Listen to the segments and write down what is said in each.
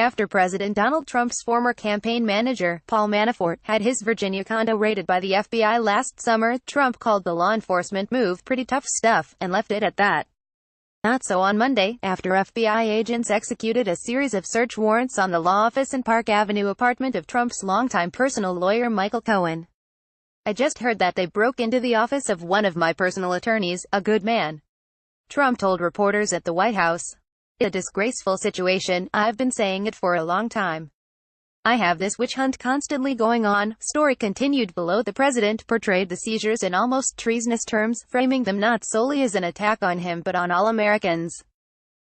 after President Donald Trump's former campaign manager, Paul Manafort, had his Virginia condo raided by the FBI last summer. Trump called the law enforcement move pretty tough stuff, and left it at that. Not so on Monday, after FBI agents executed a series of search warrants on the law office and Park Avenue apartment of Trump's longtime personal lawyer Michael Cohen. "I just heard that they broke into the office of one of my personal attorneys, a good man," Trump told reporters at the White House. "It's a disgraceful situation. I've been saying it for a long time. I have this witch hunt constantly going on." Story continued below. The president portrayed the seizures in almost treasonous terms, framing them not solely as an attack on him but on all Americans.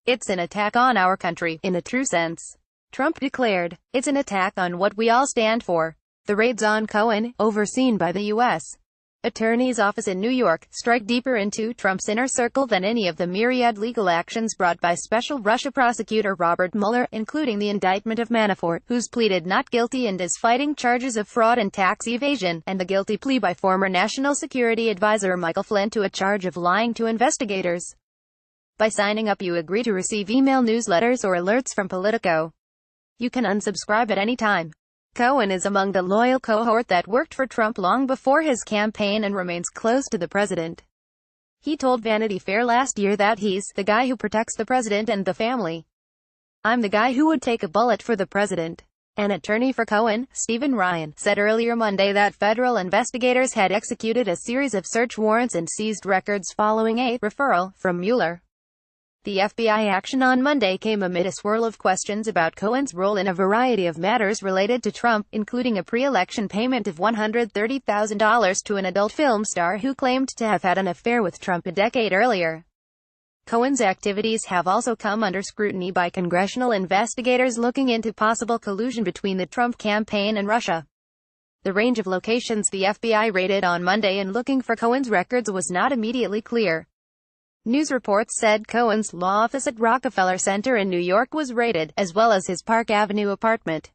"It's an attack on our country, in a true sense," Trump declared. "It's an attack on what we all stand for." The raids on Cohen, overseen by the U.S. Attorney's Office in New York, strike deeper into Trump's inner circle than any of the myriad legal actions brought by Special Russia Prosecutor Robert Mueller, including the indictment of Manafort, who's pleaded not guilty and is fighting charges of fraud and tax evasion, and the guilty plea by former National Security Advisor Michael Flynn to a charge of lying to investigators. By signing up, you agree to receive email newsletters or alerts from Politico. You can unsubscribe at any time. Cohen is among the loyal cohort that worked for Trump long before his campaign and remains close to the president. He told Vanity Fair last year that he's the guy who protects the president and the family. "I'm the guy who would take a bullet for the president." An attorney for Cohen, Stephen Ryan, said earlier Monday that federal investigators had executed a series of search warrants and seized records following a referral from Mueller. The FBI action on Monday came amid a swirl of questions about Cohen's role in a variety of matters related to Trump, including a pre-election payment of $130,000 to an adult film star who claimed to have had an affair with Trump a decade earlier. Cohen's activities have also come under scrutiny by congressional investigators looking into possible collusion between the Trump campaign and Russia. The range of locations the FBI raided on Monday in looking for Cohen's records was not immediately clear. News reports said Cohen's law office at Rockefeller Center in New York was raided, as well as his Park Avenue apartment.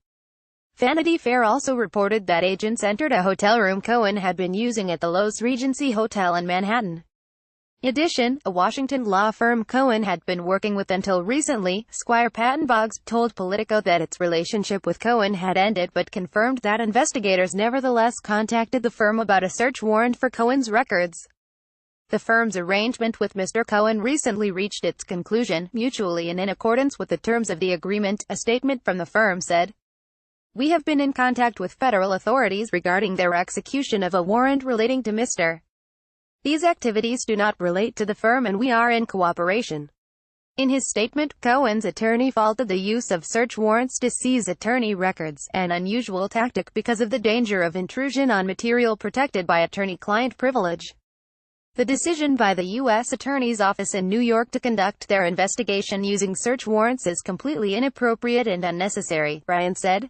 Vanity Fair also reported that agents entered a hotel room Cohen had been using at the Loews Regency Hotel in Manhattan. In addition, a Washington law firm Cohen had been working with until recently, Squire Patton Boggs, told Politico that its relationship with Cohen had ended but confirmed that investigators nevertheless contacted the firm about a search warrant for Cohen's records. The firm's arrangement with Mr. Cohen recently reached its conclusion, mutually and in accordance with the terms of the agreement, a statement from the firm said. "We have been in contact with federal authorities regarding their execution of a warrant relating to Mr. These activities do not relate to the firm and we are in cooperation." In his statement, Cohen's attorney faulted the use of search warrants to seize attorney records, an unusual tactic because of the danger of intrusion on material protected by attorney-client privilege. The decision by the U.S. Attorney's Office in New York to conduct their investigation using search warrants is completely inappropriate and unnecessary, Ryan said.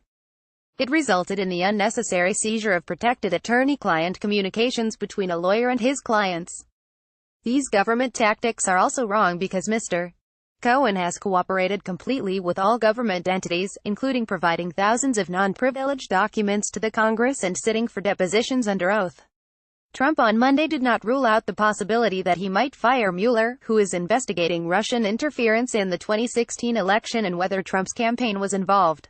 It resulted in the unnecessary seizure of protected attorney-client communications between a lawyer and his clients. These government tactics are also wrong because Mr. Cohen has cooperated completely with all government entities, including providing thousands of non-privileged documents to the Congress and sitting for depositions under oath. Trump on Monday did not rule out the possibility that he might fire Mueller, who is investigating Russian interference in the 2016 election and whether Trump's campaign was involved.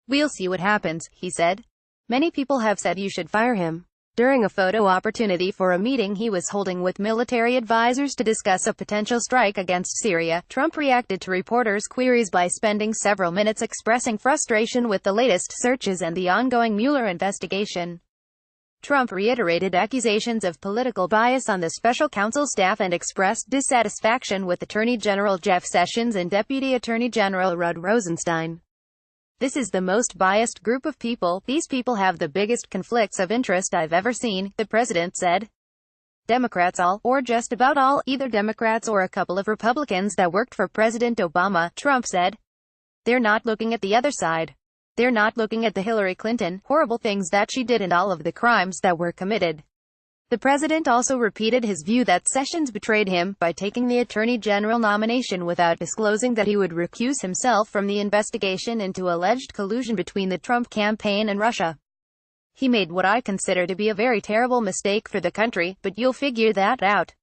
"We'll see what happens," he said. "Many people have said you should fire him." During a photo opportunity for a meeting he was holding with military advisors to discuss a potential strike against Syria, Trump reacted to reporters' queries by spending several minutes expressing frustration with the latest searches and the ongoing Mueller investigation. Trump reiterated accusations of political bias on the special counsel staff and expressed dissatisfaction with Attorney General Jeff Sessions and Deputy Attorney General Rod Rosenstein. "This is the most biased group of people. These people have the biggest conflicts of interest I've ever seen," the president said. "Democrats all, or just about all, either Democrats or a couple of Republicans that worked for President Obama," Trump said. "They're not looking at the other side. They're not looking at the Hillary Clinton, horrible things that she did and all of the crimes that were committed." The president also repeated his view that Sessions betrayed him by taking the Attorney General nomination without disclosing that he would recuse himself from the investigation into alleged collusion between the Trump campaign and Russia. "He made what I consider to be a very terrible mistake for the country, but you'll figure that out,"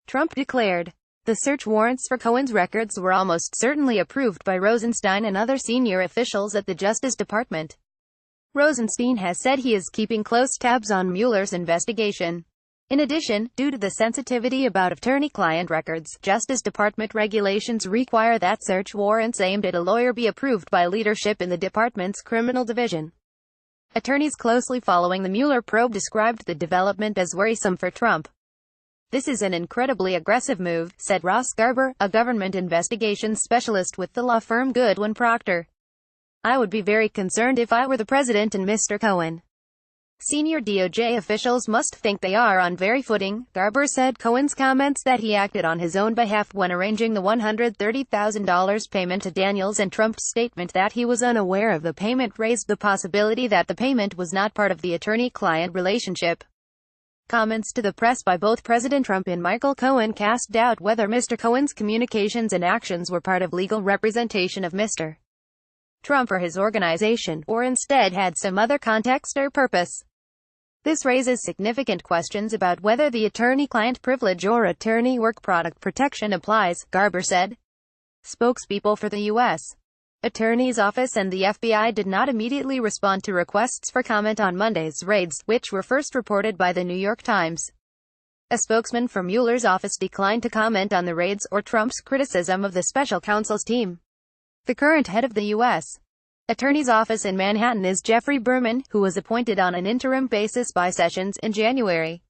Trump declared. The search warrants for Cohen's records were almost certainly approved by Rosenstein and other senior officials at the Justice Department. Rosenstein has said he is keeping close tabs on Mueller's investigation. In addition, due to the sensitivity about attorney-client records, Justice Department regulations require that search warrants aimed at a lawyer be approved by leadership in the department's criminal division. Attorneys closely following the Mueller probe described the development as worrisome for Trump. "This is an incredibly aggressive move," said Ross Garber, a government investigations specialist with the law firm Goodwin Procter. "I would be very concerned if I were the president and Mr. Cohen. Senior DOJ officials must think they are on very footing," Garber said. Cohen's comments that he acted on his own behalf when arranging the $130,000 payment to Daniels and Trump's statement that he was unaware of the payment raised the possibility that the payment was not part of the attorney-client relationship. Comments to the press by both President Trump and Michael Cohen cast doubt whether Mr. Cohen's communications and actions were part of legal representation of Mr. Trump or his organization, or instead had some other context or purpose. This raises significant questions about whether the attorney-client privilege or attorney work product protection applies, Garber said. Spokespeople for the U.S. Attorney's Office and the FBI did not immediately respond to requests for comment on Monday's raids, which were first reported by the New York Times. A spokesman for Mueller's office declined to comment on the raids, or Trump's criticism of the special counsel's team. The current head of the U.S. Attorney's Office in Manhattan is Jeffrey Berman, who was appointed on an interim basis by Sessions in January.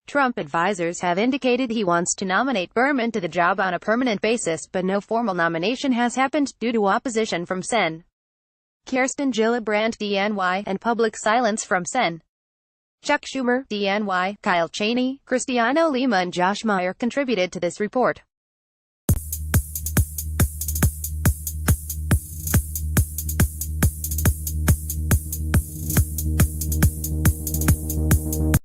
Trump advisors have indicated he wants to nominate Berman to the job on a permanent basis, but no formal nomination has happened, due to opposition from Sen. Kirsten Gillibrand DNY, and public silence from Sen. Chuck Schumer DNY, Kyle Cheney, Cristiano Lima and Josh Meyer contributed to this report.